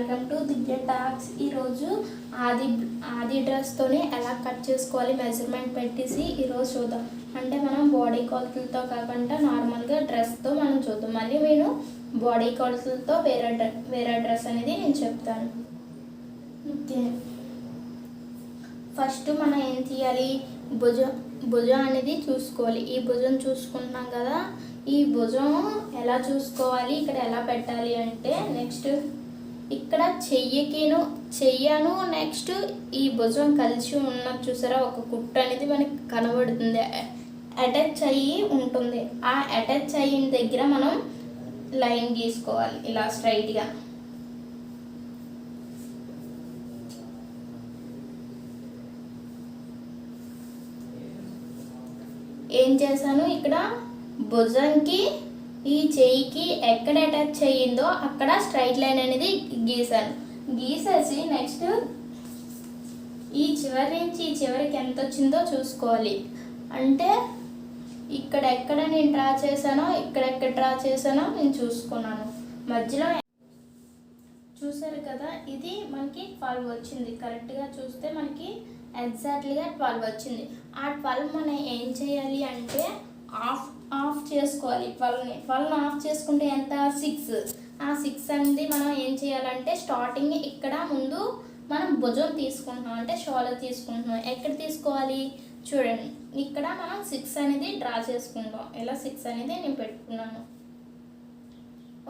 Welcome to Divya talks. ఈరోజు ఆది డ్రెస్తోనే ఎలా కట్ చేసుకోవాలి మెజర్మెంట్ పెట్టేసి ఈరోజు చూద్దాం. అంటే మనం బాడీ కొలతలతో కాకుండా నార్మల్గా డ్రెస్తో మనం చూద్దాం. మళ్ళీ నేను బాడీ కొలతలతో వేరే డ్రెస్ అనేది నేను చెప్తాను. ఓకే, ఫస్ట్ మనం ఏం తీయాలి, భుజం అనేది చూసుకోవాలి. ఈ భుజం చూసుకుంటున్నాం కదా, ఈ భుజం ఎలా చూసుకోవాలి, ఇక్కడ ఎలా పెట్టాలి అంటే నెక్స్ట్ ఇక్కడ చెయ్యను నెక్స్ట్ ఈ భుజం కలిసి ఉన్నది చూసారా, ఒక కుట్టు అనేది మనకి కనబడుతుంది, అటాచ్ అయ్యి ఉంటుంది. ఆ అటాచ్ అయిన దగ్గర మనం లైన్ గీసుకోవాలి ఇలా స్ట్రైట్గా. ఏం చేశాను, ఇక్కడ భుజంకి ఈ చెయ్యికి ఎక్కడ అటాచ్ అయ్యిందో అక్కడ స్ట్రైట్ లైన్ అనేది గీసేసి నెక్స్ట్ ఈ చివరి నుంచి ఈ చివరికి ఎంత వచ్చిందో చూసుకోవాలి. అంటే ఎక్కడ నేను డ్రా చేశానో ఎక్కడ డ్రా చేశానో నేను చూసుకున్నాను. మధ్యలో చూసారు కదా, ఇది మనకి 12 వచ్చింది. కరెక్ట్గా చూస్తే మనకి ఎగ్జాక్ట్లీగా 12 వచ్చింది. ఆ 12 మనం ఏం చేయాలి అంటే ఆఫ్ చేసుకోవాలి. 12 ఆఫ్ చేసుకుంటే ఎంత, 6. ఆ 6 అనేది మనం ఏం చేయాలంటే స్టార్టింగ్ ఇక్కడ ముందు మనం భుజం తీసుకుంటున్నాం, అంటే షోల్డర్ తీసుకుంటున్నాం. ఎక్కడ తీసుకోవాలి చూడండి, ఇక్కడ మనం 6 అనేది డ్రా చేసుకుంటాం. ఇలా 6 అనేది నేను పెట్టుకున్నాను.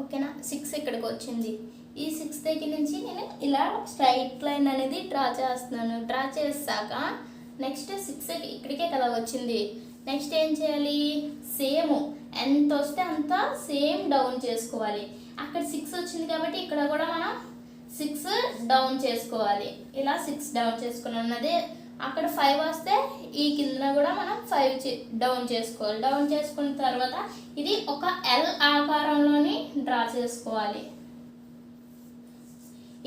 ఓకేనా, 6 ఇక్కడికి వచ్చింది. ఈ 6 దగ్గర నుంచి నేను ఇలా స్ట్రైట్ లైన్ అనేది డ్రా చేస్తున్నాను. డ్రా చేసాక నెక్స్ట్ 6 ఇక్కడికే కదా వచ్చింది. నెక్స్ట్ ఏం చేయాలి, సేమ్ ఎంత వస్తే అంత సేమ్ డౌన్ చేసుకోవాలి. అక్కడ 6 వచ్చింది కాబట్టి ఇక్కడ కూడా మనం 6 డౌన్ చేసుకోవాలి. ఇలా 6 డౌన్ చేసుకున్నాను. అదే అక్కడ 5 వస్తే ఈ కింద కూడా మనం 5 డౌన్ చేసుకోవాలి. డౌన్ చేసుకున్న తర్వాత ఇది ఒక ఎల్ ఆకారంలోని డ్రా చేసుకోవాలి.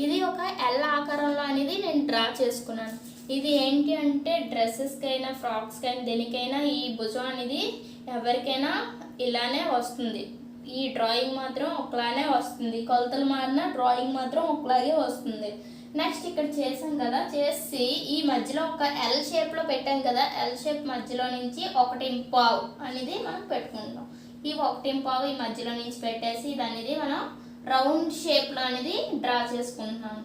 ఇది ఒక ఎల్ ఆకారంలో అనేది నేను డ్రా చేసుకున్నాను. ఇది ఏంటి అంటే డ్రెస్సెస్కి అయినా ఫ్రాక్స్కి అయినా దేనికైనా ఈ భుజం అనేది ఎవరికైనా ఇలానే వస్తుంది. ఈ డ్రాయింగ్ మాత్రం ఒకలానే వస్తుంది. కొలతలు మారిన డ్రాయింగ్ మాత్రం ఒకలాగే వస్తుంది. నెక్స్ట్ ఇక్కడ చేసాం కదా, చేసి ఈ మధ్యలో ఒక ఎల్ షేప్లో పెట్టాం కదా, ఎల్ షేప్ మధ్యలో నుంచి 1.25 అనేది మనం పెట్టుకుంటాం. ఈ 1.25 ఈ మధ్యలో నుంచి పెట్టేసి ఇది అనేది మనం రౌండ్ షేప్లో అనేది డ్రా చేసుకుంటున్నాను.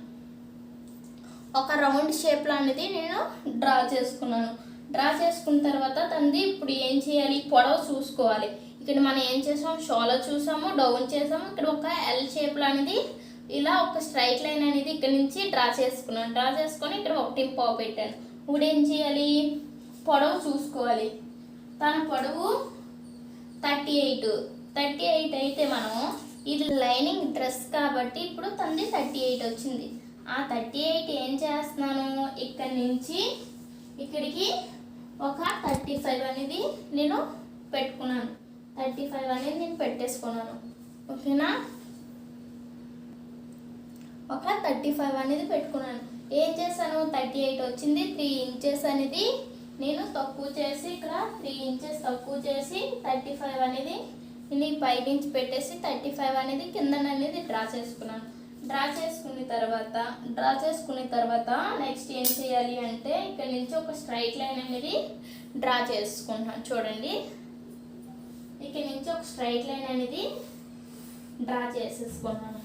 ఒక రౌండ్ షేప్లో అనేది నేను డ్రా చేసుకున్నాను. డ్రా చేసుకున్న తర్వాత తంది ఇప్పుడు ఏం చేయాలి, పొడవు చూసుకోవాలి. ఇక్కడ మనం ఏం చేసాం, షోల్డర్ చూసాము, డౌన్ చేసాము. ఇక్కడ ఒక ఎల్ షేప్లో అనేది ఇలా ఒక స్ట్రైట్ లైన్ అనేది ఇక్కడ నుంచి డ్రా చేసుకున్నాను. డ్రా చేసుకొని ఇక్కడ 1.25 పెట్టాను. ఇప్పుడు ఏం చేయాలి, పొడవు చూసుకోవాలి. తన పొడవు 38 అయితే మనం ఇది లైనింగ్ డ్రెస్ కాబట్టి ఇప్పుడు తనది 38 వచ్చింది. ఆ 38 ఏం చేస్తున్నాను, ఇక్కడి నుంచి ఇక్కడికి ఒక 35 అనేది నేను పెట్టుకున్నాను. 35 అనేది నేను పెట్టేసుకున్నాను. ఓకేనా, ఒక 35 అనేది పెట్టుకున్నాను. ఏం చేశాను, 38 వచ్చింది, 3 ఇంచెస్ అనేది నేను తక్కువ చేసి ఇక్కడ 3 ఇంచెస్ తక్కువ చేసి 35 అనేది నేను పైనుంచి పెట్టేసి 35 అనేది కింద అనేది డ్రా చేసుకున్నాను. డ్రా చేసుకున్న తర్వాత నెక్స్ట్ ఏం చేయాలి అంటే ఇక్కడ నుంచి ఒక స్ట్రైట్ లైన్ అనేది డ్రా చేసుకుంటాను. చూడండి, ఇక్కడ నుంచి ఒక స్ట్రైట్ లైన్ అనేది డ్రా చేసేసుకున్నాను.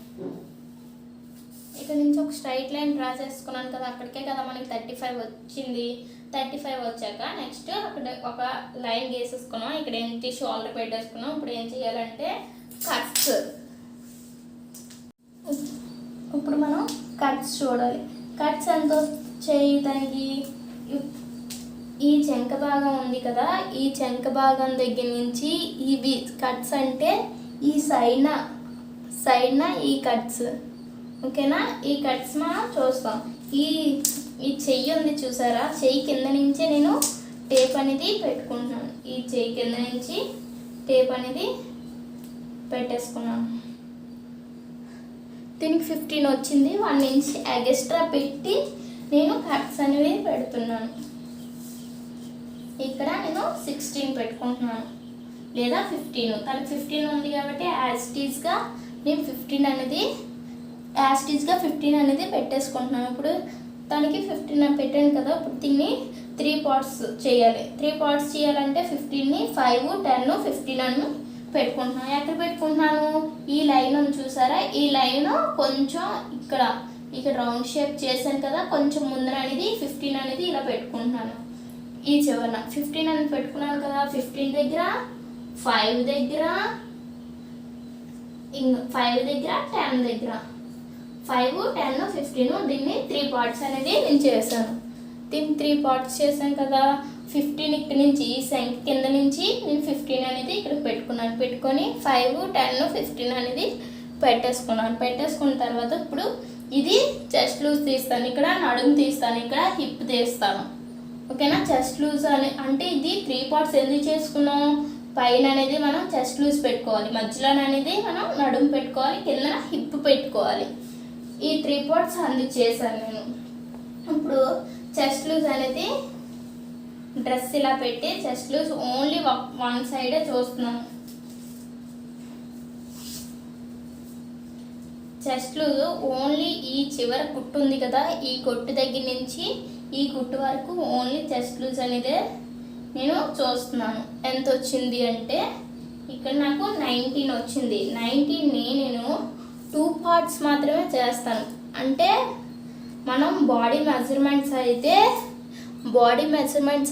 ఇక్కడ నుంచి ఒక స్ట్రైట్ లైన్ డ్రా చేసుకున్నాను కదా, అక్కడికే కదా మనకి 35 వచ్చింది. 35 వచ్చాక నెక్స్ట్ అక్కడ ఒక లైన్ గీసేసుకున్నాం. ఇక్కడ ఏంటి, షోల్డర్ పెట్టేసుకున్నాం. ఇప్పుడు ఏం చేయాలంటే కట్స్. ఇప్పుడు మనం కట్స్ చూడాలి. కట్స్ ఎంత వచ్చాయి, దానికి ఈ చెంక భాగం ఉంది కదా, ఈ చెంక భాగం దగ్గర నుంచి ఇవి కట్స్ అంటే ఈ సైడ్న ఈ కట్స్. ఓకేనా, ఈ కట్స్ మనం చూస్తాం. ఈ చెయ్యి ఉంది చూసారా, చెయ్యి కింద నుంచే నేను టేప్ అనేది పెట్టుకుంటున్నాను. ఈ చెయ్యి కింద నుంచి టేప్ అనేది పెట్టేసుకున్నాను. దీనికి 15 వచ్చింది. 1 ఇంచ్ ఎక్స్ట్రా పెట్టి నేను కట్స్ అనేవి పెడుతున్నాను. ఇక్కడ నేను 16 పెట్టుకుంటున్నాను లేదా 15. కానీ 15 ఉంది కాబట్టి యాజ్ ఇట్ ఈస్గా నేను 15 అనేది యాస్టీస్గా 15 అనేది పెట్టేసుకుంటున్నాను. ఇప్పుడు దానికి 15 పెట్టాను కదా, ఇప్పుడు దీన్ని 3 పార్ట్స్ చేయాలి. 3 పార్ట్స్ చేయాలంటే 15ని 5, 10, 15 అని పెట్టుకుంటున్నాను. ఎక్కడ పెట్టుకుంటున్నాను? ఈ లైన్ అని చూసారా, ఈ లైన్ కొంచెం ఇక్కడ రౌండ్ షేప్ చేశాను కదా, కొంచెం ముందర అనేది 15 అనేది ఇలా పెట్టుకుంటున్నాను. ఈ చివరన 15 అని పెట్టుకున్నాను కదా, 15 దగ్గర 5 దగ్గర 5 దగ్గర 10 దగ్గర 5, 10, 15 దీన్ని 3 పార్ట్స్ అనేది నేను చేశాను. దీన్ని 3 పార్ట్స్ చేశాను కదా, 15 ఇక్కడ నుంచి ఈ సంఖ్య కింద నుంచి నేను 15 అనేది ఇక్కడ పెట్టుకున్నాను. పెట్టుకొని 5, 10, 15 అనేది పెట్టేసుకున్నాను. పెట్టేసుకున్న తర్వాత ఇప్పుడు ఇది చెస్ట్ లూజ్ తీస్తాను, ఇక్కడ నడుము తీస్తాను, ఇక్కడ హిప్ తీస్తాను. ఓకేనా? చెస్ట్ లూజ్ అంటే ఇది 3 పార్ట్స్ ఎందుకు చేసుకున్నాం? పైన అనేది మనం చెస్ట్ లూజ్ పెట్టుకోవాలి, మధ్యలో అనేది మనం నడుము పెట్టుకోవాలి, కింద హిప్ పెట్టుకోవాలి. ఈ 3 పార్ట్స్ అందుకు చేశాను నేను. ఇప్పుడు చెస్ట్ లూజ్ అనేది డ్రెస్ ఇలా పెట్టి చెస్ట్ లూజ్ ఓన్లీ వన్ సైడే చూస్తున్నాను. చెస్ట్ లూజ్ ఓన్లీ ఈ చివరి కుట్టు ఉంది కదా, ఈ కుట్టు దగ్గర నుంచి ఈ కుట్టు వరకు ఓన్లీ చెస్ట్ లూజ్ అనేది నేను చూస్తున్నాను. ఎంత వచ్చింది అంటే ఇక్కడ నాకు 19 వచ్చింది. 19ని నేను 2 పార్ట్స్ మాత్రమే చేస్తాను. అంటే మనం బాడీ మెజర్మెంట్స్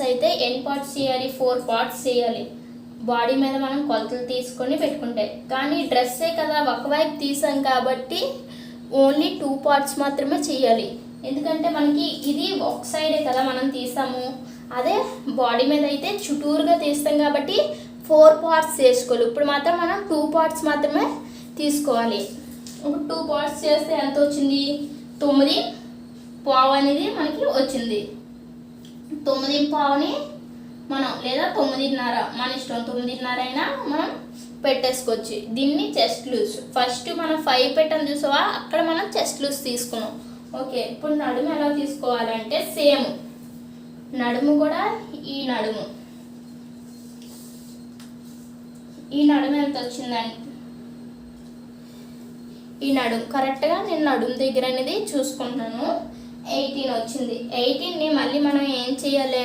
అయితే ఎన్ని పార్ట్స్ చేయాలి? 4 పార్ట్స్ చేయాలి. బాడీ మీద మనం కొలతలు తీసుకొని పెట్టుకుంటే, కానీ డ్రెస్సే కదా ఒకవైపు తీసాం కాబట్టి ఓన్లీ 2 పార్ట్స్ మాత్రమే చేయాలి. ఎందుకంటే మనకి ఇది ఒక సైడే కదా మనం తీసాము, అదే బాడీ మీద అయితే చుట్టూరుగా తీస్తాం కాబట్టి 4 పార్ట్స్ చేసుకోవాలి. ఇప్పుడు మాత్రం మనం 2 పార్ట్స్ మాత్రమే తీసుకోవాలి. ఇప్పుడు 2 పార్ట్స్ చేస్తే ఎంత వచ్చింది? 9.5 అనేది మనకి వచ్చింది. 9.5ని మనం లేదా 9.5 మన ఇష్టం, 9.5 అయినా మనం పెట్టేసుకోవచ్చు. దీన్ని చెస్ట్ లూజ్ ఫస్ట్ మనం 5 పెట్టని చూసావా, అక్కడ మనం చెస్ట్ లూజ్ తీసుకున్నాం. ఓకే, ఇప్పుడు నడుము ఎలా తీసుకోవాలంటే సేమ్ నడుము కూడా ఈ నడుము ఎంత వచ్చిందండి? ఈ నడుము కరెక్ట్గా నేను నడుము దగ్గర అనేది చూసుకుంటున్నాను. 18 వచ్చింది. 18ని మళ్ళీ మనం ఏం చేయాలి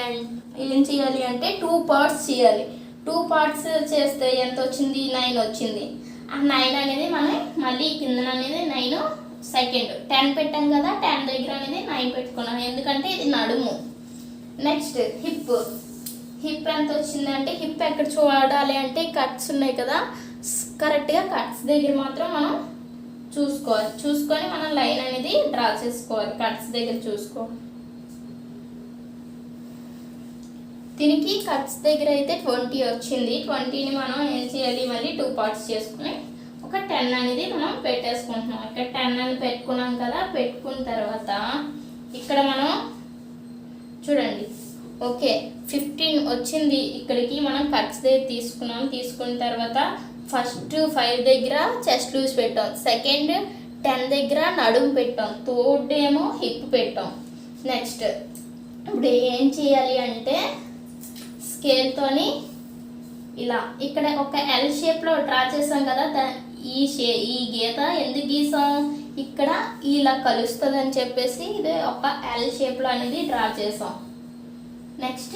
అంటే 2 పార్ట్స్ చేయాలి. 2 పార్ట్స్ చేస్తే ఎంత వచ్చింది? 9 వచ్చింది. ఆ 9 అనేది మనం మళ్ళీ కింద అనేది 9 సెకండ్ 10 పెట్టాం కదా, 10 దగ్గర అనేది 9 పెట్టుకున్నాను, ఎందుకంటే ఇది నడుము. నెక్స్ట్ హిప్ ఎంత వచ్చింది అంటే, హిప్ ఎక్కడ చూడాలి అంటే కట్స్ ఉన్నాయి కదా, కరెక్ట్గా కట్స్ దగ్గర మాత్రం మనం చూసుకొని మనం లైన్ అనేది డ్రా చేసుకోవాలి. కట్స్ దగ్గర దీనికి కట్స్ దగ్గర అయితే 20 వచ్చింది. 20ని మనం ఏం చేయాలి? మళ్ళీ 2 పార్ట్స్ చేసుకుని ఒక 10 అనేది మనం పెట్టేసుకుంటున్నాం. ఇక్కడ 10 అని పెట్టుకున్నాం కదా, పెట్టుకున్న తర్వాత ఇక్కడ మనం చూడండి, ఓకే 15 వచ్చింది. ఇక్కడికి మనం కట్స్ దగ్గర తీసుకున్న తర్వాత ఫస్ట్ 5 దగ్గర చెస్ట్ లూజ్ పెట్టాం, సెకండ్ 10 దగ్గర నడుము పెట్టాం, థర్డ్ ఏమో హిప్ పెట్టాం. నెక్స్ట్ ఇప్పుడు ఏం చేయాలి అంటే స్కేల్తోని ఇలా ఇక్కడ ఒక ఎల్ షేప్లో డ్రా చేసాం కదా, ఈ గీత ఎందుకు గీసాం? ఇక్కడ ఇలా కలుస్తుంది అని చెప్పేసి ఇది ఒక ఎల్ షేప్లో అనేది డ్రా చేసాం. నెక్స్ట్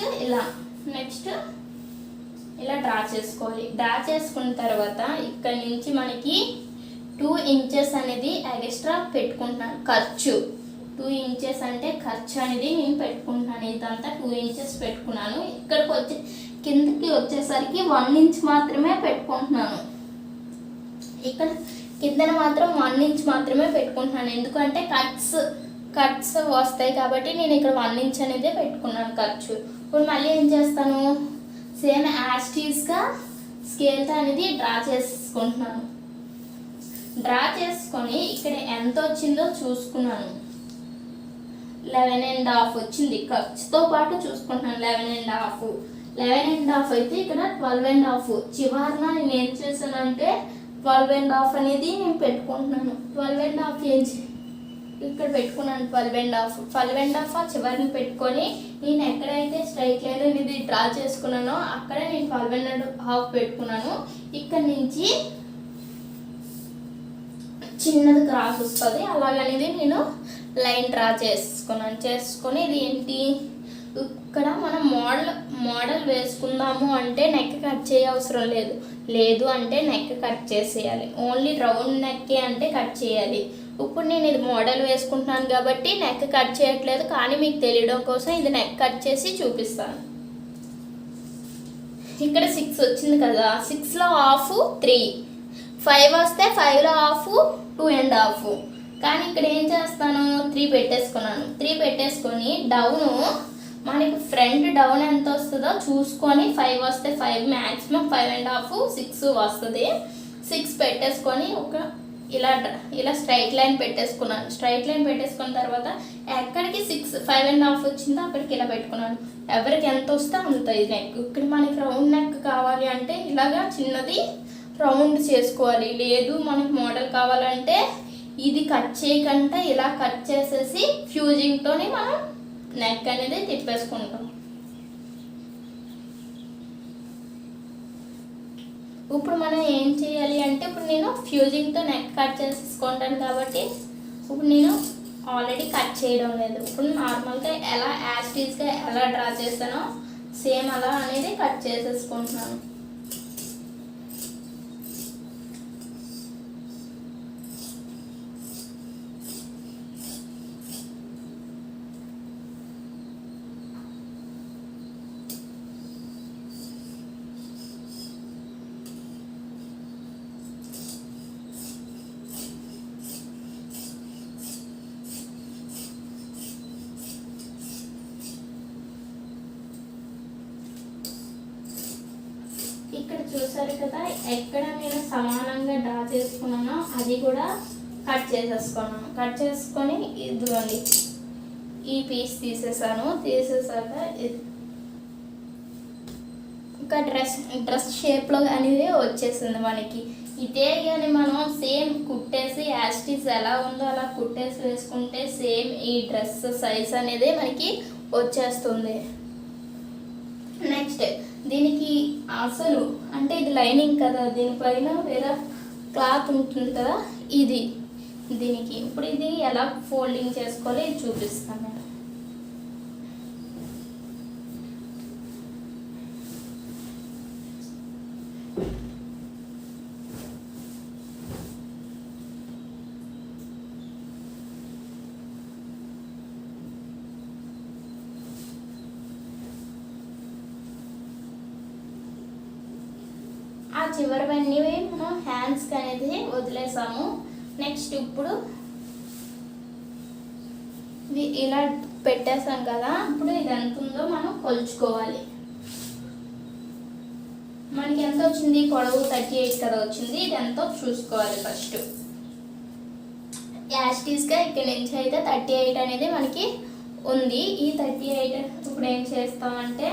ఇలా డ్రా చేసుకోవాలి. డ్రా చేసుకున్న తర్వాత ఇక్కడ నుంచి మనకి 2 ఇంచెస్ అనేది ఎక్స్ట్రా పెట్టుకుంటున్నాను. ఖర్చు 2 ఇంచెస్ అంటే ఖర్చు అనేది నేను పెట్టుకుంటున్నాను. ఇదంతా 2 ఇంచెస్ పెట్టుకున్నాను. ఇక్కడికి కిందకి వచ్చేసరికి 1 ఇంచ్ మాత్రమే పెట్టుకుంటున్నాను. ఇక్కడ కిందన మాత్రం 1 ఇంచ్ మాత్రమే పెట్టుకుంటున్నాను, ఎందుకంటే కట్స్ వస్తాయి కాబట్టి నేను ఇక్కడ 1 ఇంచ్ అనేది పెట్టుకున్నాను ఖర్చు. ఇప్పుడు మళ్ళీ ఏం చేస్తాను? సేమ్ యాస్టీస్గా స్కేల్తో అనేది డ్రా చేసుకుంటున్నాను. డ్రా చేసుకొని ఇక్కడ ఎంత వచ్చిందో చూసుకున్నాను. 11.5 వచ్చింది. ఖర్చుతో పాటు చూసుకుంటున్నాను. 11.5 అయితే ఇక్కడ 12.5 చివరిన నేను ఏం చేశానంటే 12.5 అనేది నేను పెట్టుకుంటున్నాను. 12.5 ఇంచ్ ఇక్కడ పెట్టుకున్నాను. 12.5 చివరిని పెట్టుకొని నేను ఎక్కడైతే స్ట్రైట్ లైన్ అనేది డ్రా చేసుకున్నానో అక్కడే నేను 12.5 పెట్టుకున్నాను. ఇక్కడ నుంచి చిన్నది క్రాస్ వస్తుంది. అలాగనేది నేను లైన్ డ్రా చేసుకొని ఇది ఏంటి, ఇక్కడ మనం మోడల్ వేసుకుందాము అంటే నెక్ కట్ అవసరం లేదు అంటే నెక్ కట్ చేసేయాలి. ఓన్లీ రౌండ్ నెక్కే అంటే కట్ చేయాలి. ఇప్పుడు నేను ఇది మోడల్ వేసుకుంటున్నాను కాబట్టి నెక్ కట్ చేయట్లేదు, కానీ మీకు తెలియడం కోసం ఇది నెక్ కట్ చేసి చూపిస్తాను. ఇక్కడ 6 వచ్చింది కదా, 6లో హాఫ్ 3, 5 వస్తే 5లో హాఫ్ 2.5. కానీ ఇక్కడ ఏం చేస్తాను, 3 పెట్టేసుకున్నాను. 3 పెట్టేసుకొని డౌను మనకి ఫ్రంట్ డౌన్ ఎంత వస్తుందో చూసుకొని 5 వస్తే 5, మ్యాక్సిమం 5.5, 6 వస్తుంది. 6 పెట్టేసుకొని ఇలా స్ట్రైట్ లైన్ పెట్టేసుకున్నాను. స్ట్రైట్ లైన్ పెట్టేసుకున్న తర్వాత ఎక్కడికి 5.5 వచ్చిందో అక్కడికి ఇలా పెట్టుకున్నాను. ఎవరికి ఎంత వస్తే అంత ఇది నెక్. ఇక్కడ మనకి రౌండ్ నెక్ కావాలి అంటే ఇలాగా చిన్నది రౌండ్ చేసుకోవాలి. లేదు మనకి మోడల్ కావాలంటే ఇది కట్ చేయకుండా ఇలా కట్ చేసేసి ఫ్యూజింగ్తోని మనం నెక్ అనేది తిప్పేసుకుంటాం. ఇప్పుడు మనం ఏం చేయాలి అంటే, ఇప్పుడు నేను ఫ్యూజింగ్తో నెక్ కట్ చేసేసుకుంటాను కాబట్టి ఇప్పుడు నేను ఆల్రెడీ కట్ చేయడం లేదు. ఇప్పుడు నార్మల్గా ఎలా యాస్టీస్గా ఎలా డ్రా చేస్తానో సేమ్ అలా అనేది కట్ చేసేసుకుంటున్నాను. ఇక్కడ చూసారు కదా, ఎక్కడ నేను సమానంగా డ్రా చేసుకున్నానో అది కూడా కట్ చేసేసుకున్నాను. కట్ చేసుకొని ఇదిగోండి ఈ పీస్ తీసేసాక ఒక డ్రెస్ షేప్లో అనేది వచ్చేసింది మనకి. ఇదే కానీ మనం సేమ్ కుట్టేసి యాస్టీస్ ఎలా ఉందో అలా కుట్టేసి వేసుకుంటే సేమ్ ఈ డ్రెస్ సైజ్ అనేది మనకి వచ్చేస్తుంది. నెక్స్ట్ దీనికి అసలు అంటే ఇది లైనింగ్ కదా, దీనిపైన వేరే క్లాత్ ఉంటుంది కదా, దీనికి ఇప్పుడు ఇది ఎలా ఫోల్డింగ్ చేసుకోవాలి చూపిస్తాను. ఆ చివరివన్నీ మనం హ్యాండ్స్కి అనేది వదిలేసాము. నెక్స్ట్ ఇప్పుడు ఇలా పెట్టేసాం కదా, ఇప్పుడు ఇది ఎంత ఉందో మనం కొలుచుకోవాలి. మనకి ఎంత వచ్చింది, పొడవు 38 కదా వచ్చింది, ఇది ఎంతో చూసుకోవాలి. ఫస్ట్ యాస్టీస్గా ఇక్కడ నుంచి అయితే 38 అనేది మనకి ఉంది. ఈ 38 ఇప్పుడు ఏం చేస్తామంటే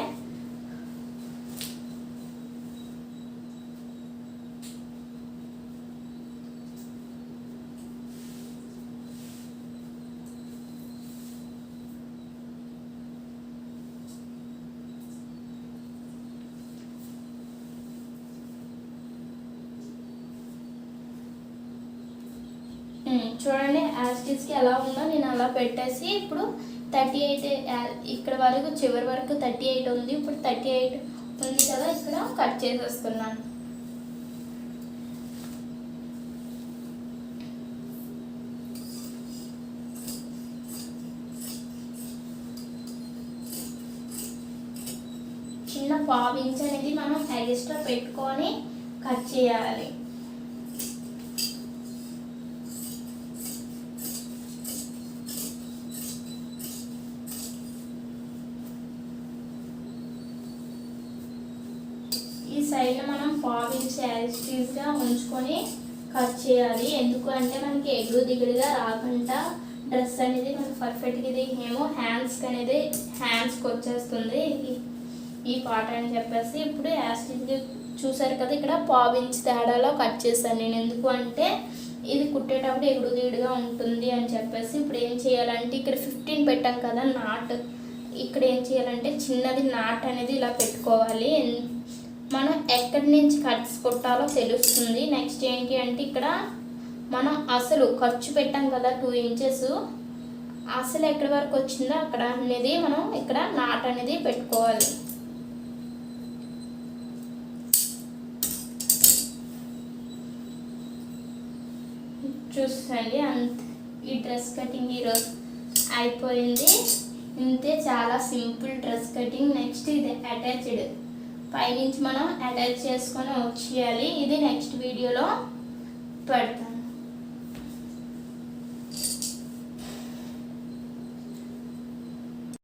చూడండి యాస్టీస్కి ఎలా ఉందో నేను అలా పెట్టేసి ఇప్పుడు 38 ఇక్కడ వరకు చివరి వరకు 38 ఉంది. ఇప్పుడు 38 ఉంది కదా, ఇక్కడ కట్ చేసేస్తున్నాను. చిన్న 1/2 ఇంచ్ అనేది మనం ఎక్స్ట్రా పెట్టుకొని కట్ చేయాలి. ఈ సైడ్లో మనం 1/2 ఇంచ్ యాస్టీస్గా ఉంచుకొని కట్ చేయాలి. ఎందుకు అంటే మనకి ఎగుడు దిగుడుగా రాకుండా డ్రెస్ అనేది మనకి పర్ఫెక్ట్గా, ఇది ఏమో హ్యాండ్స్కి వచ్చేస్తుంది ఈ పార్ట్ అని చెప్పేసి ఇప్పుడు యాస్టీస్గా చూసారు కదా, ఇక్కడ 1/2 ఇంచ్ తేడాలో కట్ చేశాను నేను. ఎందుకు అంటే ఇది కుట్టేటప్పుడు ఎగుడు దిగుడుగా ఉంటుంది అని చెప్పేసి. ఇప్పుడు ఏం చేయాలంటే ఇక్కడ 15 పెట్టాం కదా నాట్, ఇక్కడ ఏం చేయాలంటే చిన్నది నాట్ అనేది ఇలా పెట్టుకోవాలి. మనం ఎక్కడి నుంచి కట్స్ కుట్టాలో తెలుస్తుంది. నెక్స్ట్ ఏంటి అంటే ఇక్కడ మనం అసలు ఖర్చు పెట్టాం కదా 2 ఇంచెస్, అసలు ఎక్కడి వరకు వచ్చిందో అక్కడ అనేది మనం ఇక్కడ నాట్ అనేది పెట్టుకోవాలి. చూడండి ఈ డ్రెస్ కటింగ్ ఈరోజు అయిపోయింది. ఇంతే, చాలా సింపుల్ డ్రెస్ కటింగ్. నెక్స్ట్ ఇది అటాచ్డ్, పైనుంచి మనం అటాచ్ చేసుకొని వచ్చేయాలి. ఇది నెక్స్ట్ వీడియోలో పెడతాను.